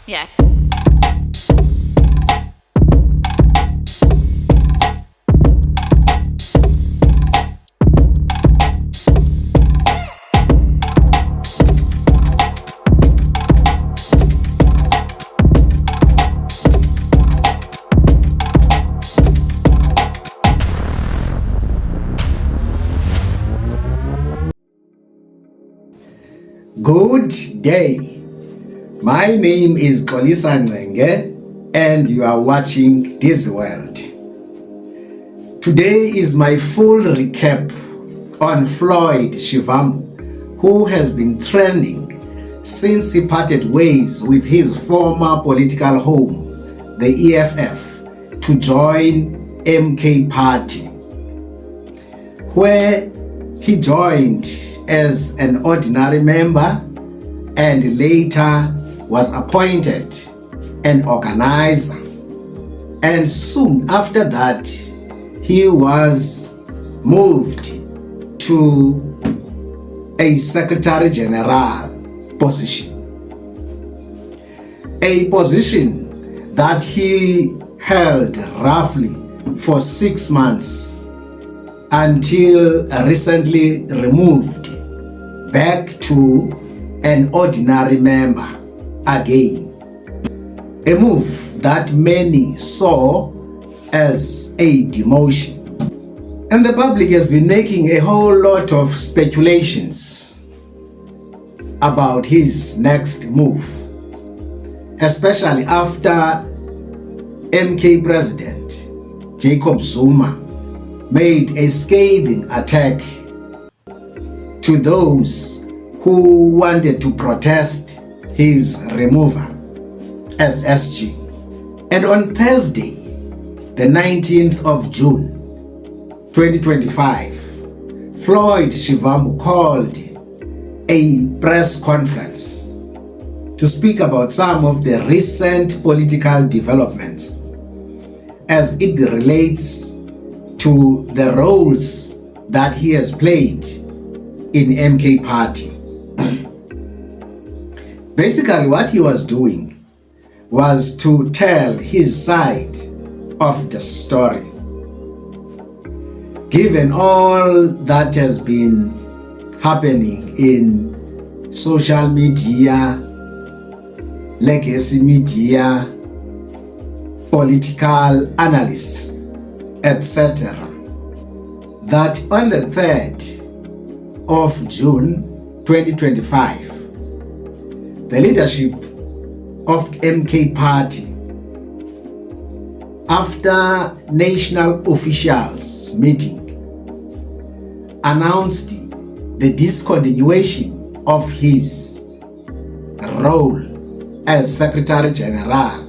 Yeah. Good day. My name is Xolisa Ncenge and you are watching This World. Today is my full recap on Floyd Shivambu, who has been trending since he parted ways with his former political home, the EFF, to join MK Party, where he joined as an ordinary member and later was appointed an organizer, and soon after that he was moved to a secretary general position, a position that he held roughly for 6 months until recently removed back to an ordinary member again, a move that many saw as a demotion. And the public has been making a whole lot of speculations about his next move, especially after MK President Jacob Zuma made a scathing attack to those who wanted to protest his removal as SG. And on Thursday, the 19th of June 2025, Floyd Shivambu called a press conference to speak about some of the recent political developments as it relates to the roles that he has played in MK Party. Basically, what he was doing was to tell his side of the story. Given all that has been happening in social media, legacy media, political analysts, etc., that on the 3rd of June 2025, the leadership of MK Party, after national officials meeting, announced the discontinuation of his role as Secretary General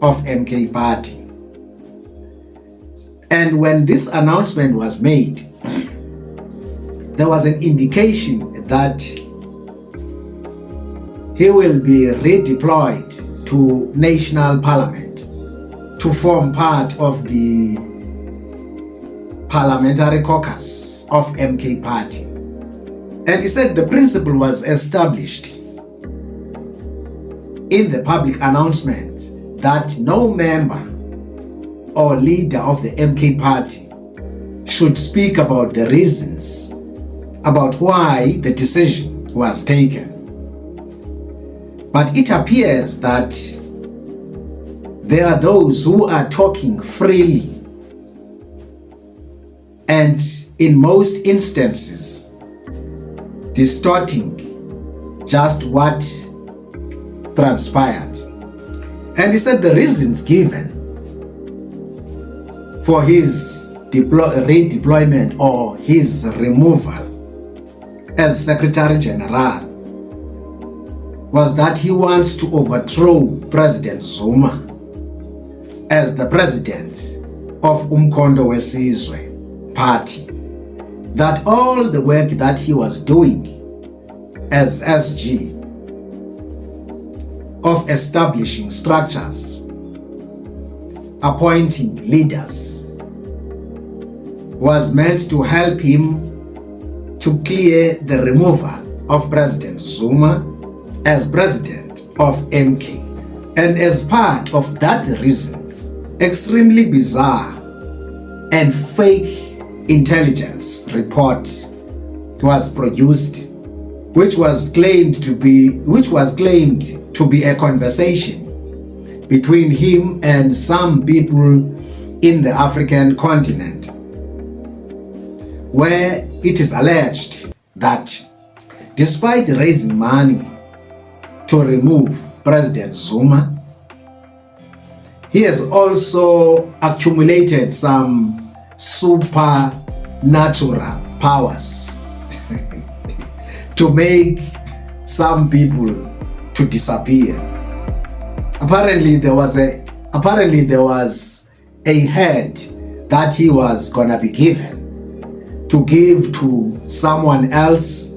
of MK Party. And when this announcement was made, there was an indication that he will be redeployed to national parliament to form part of the parliamentary caucus of MK Party. And he said the principle was established in the public announcement that no member or leader of the MK Party should speak about the reasons about why the decision was taken. But it appears that there are those who are talking freely and in most instances distorting just what transpired. And he said the reasons given for his redeployment or his removal as Secretary General was that he wants to overthrow President Zuma as the president of Umkhonto Wesizwe Party. That all the work that he was doing as SG of establishing structures, appointing leaders, was meant to help him to clear the removal of President Zuma as president of MK. And as part of that reason, extremely bizarre and fake intelligence report was produced, which was claimed to be a conversation between him and some people in the African continent, where it is alleged that despite raising money to remove President Zuma, he has also accumulated some supernatural powers to make some people to disappear. Apparently there was a head that he was gonna be given to give to someone else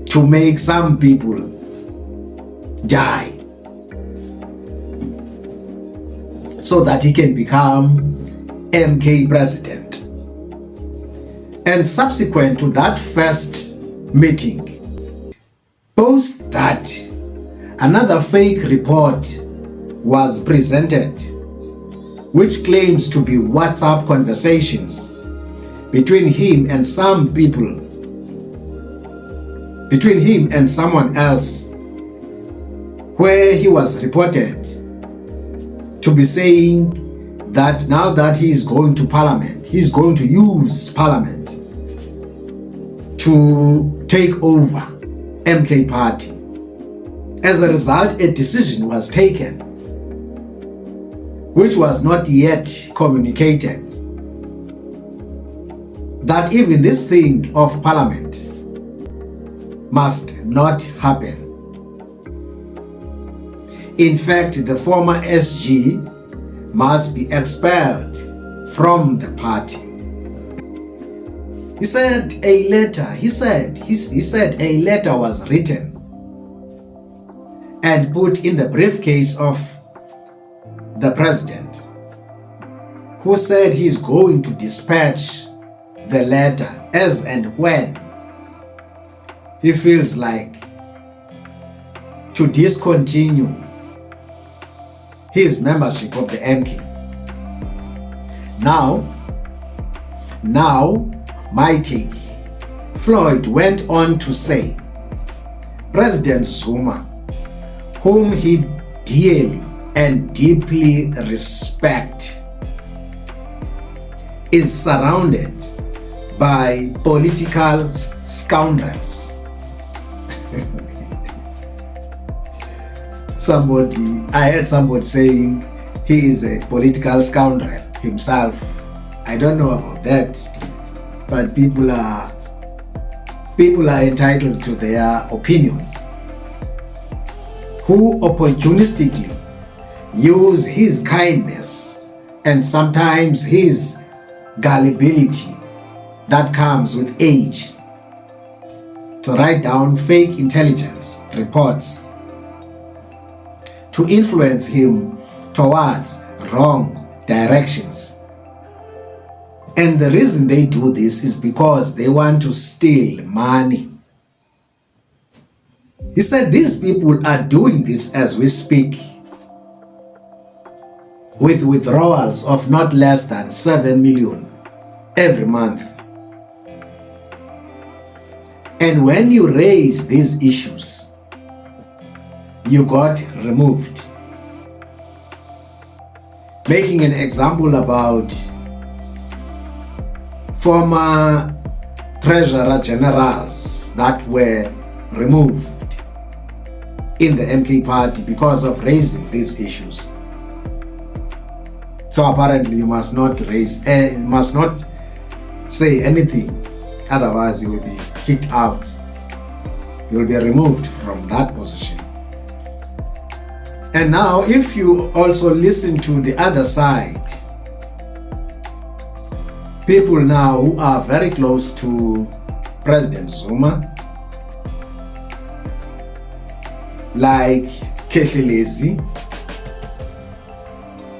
to make some people die so that he can become MK president. And subsequent to that first meeting, post that, another fake report was presented which claims to be WhatsApp conversations between him and some people, between him and someone else, where he was reported to be saying that now that he is going to parliament, he's going to use parliament to take over MK party. As a result, a decision was taken which was not yet communicated, that even this thing of parliament must not happen. In fact, the former SG must be expelled from the party. He said a letter was written and put in the briefcase of the president, who said he's going to dispatch the letter as and when he feels like to discontinue his membership of the MK. Now, my take. Floyd went on to say, President Zuma, whom he dearly and deeply respects, is surrounded by political scoundrels. I heard somebody saying he is a political scoundrel himself. I don't know about that, but people are entitled to their opinions, who opportunistically use his kindness and sometimes his gullibility that comes with age to write down fake intelligence reports to influence him towards wrong directions. And the reason they do this is because they want to steal money. He said these people are doing this as we speak, with withdrawals of not less than 7 million every month. And when you raise these issues, you got removed. Making an example about former treasurer generals that were removed in the MK party because of raising these issues. So apparently you must not say anything, otherwise you will be kicked out. You will be removed from that position. And now if you also listen to the other side, people now who are very close to President Zuma, like Kethlelezi,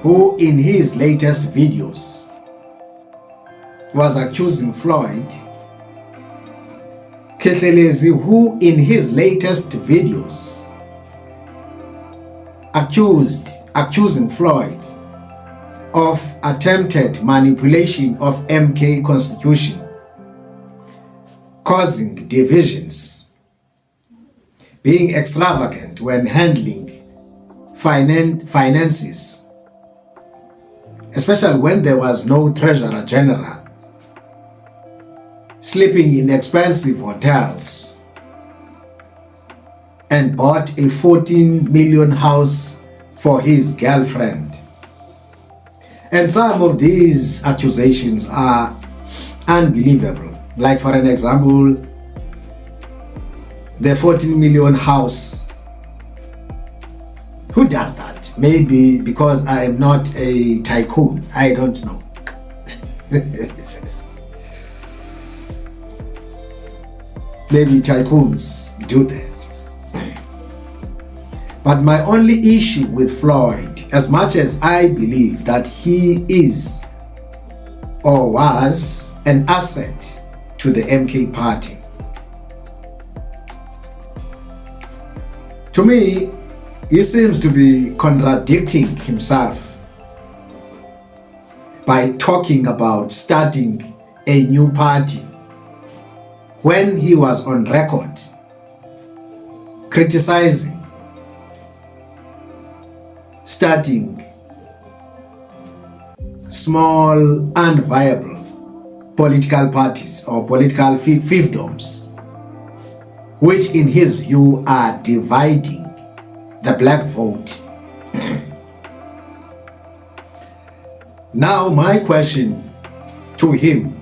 who in his latest videos was accusing Floyd, Kethlelezi, who in his latest videos accusing Floyd of attempted manipulation of MK Constitution, causing divisions, being extravagant when handling finances, especially when there was no Treasurer General, sleeping in expensive hotels, and bought a 14 million house for his girlfriend. And some of these accusations are unbelievable. Like, for an example, the 14 million house. Who does that? Maybe because I am not a tycoon. I don't know. Maybe tycoons do that. But my only issue with Floyd, as much as I believe that he is or was an asset to the MK party, to me, he seems to be contradicting himself by talking about starting a new party when he was on record criticizing starting small unviable political parties or political fiefdoms, which in his view are dividing the black vote. Now my question to him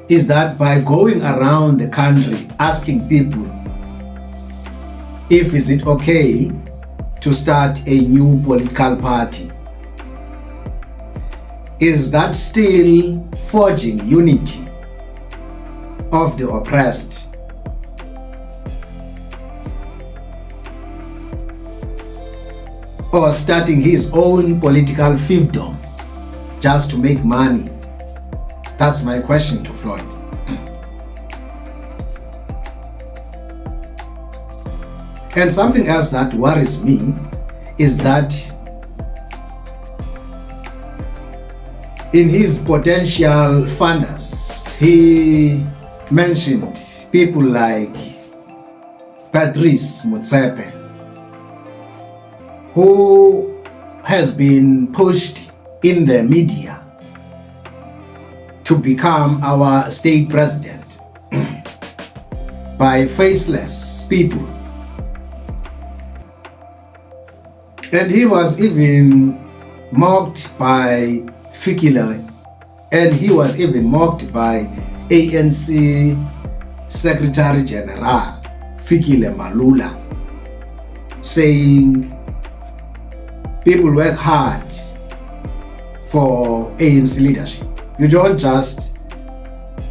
is that by going around the country asking people if is it okay to start a new political party, is that still forging unity of the oppressed? Or starting his own political fiefdom just to make money? That's my question to Floyd. And something else that worries me is that in his potential funders, he mentioned people like Patrice Motsepe, who has been pushed in the media to become our state president by faceless people. And he was even mocked by Fikile, and he was even mocked by ANC Secretary General Fikile Malula, saying people work hard for ANC leadership. You don't just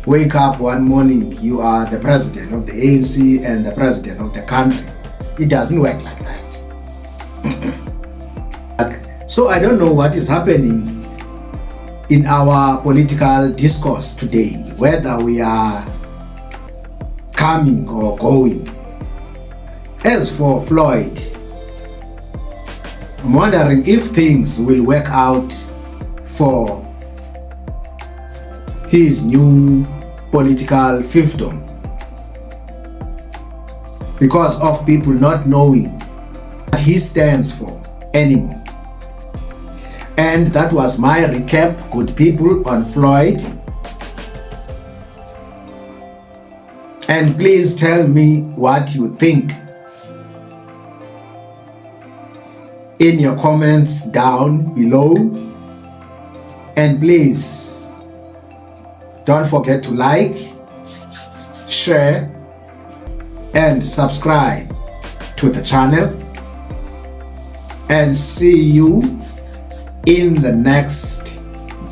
wake up one morning, you are the president of the ANC and the president of the country. It doesn't work like that. So I don't know what is happening in our political discourse today, whether we are coming or going. As for Floyd, I'm wondering if things will work out for his new political fiefdom because of people not knowing what he stands for anymore. And that was my recap, good people, on Floyd. And please tell me what you think in your comments down below. And please don't forget to like, share, and subscribe to the channel. And see you in the next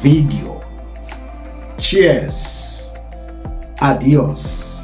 video. Cheers. Adios.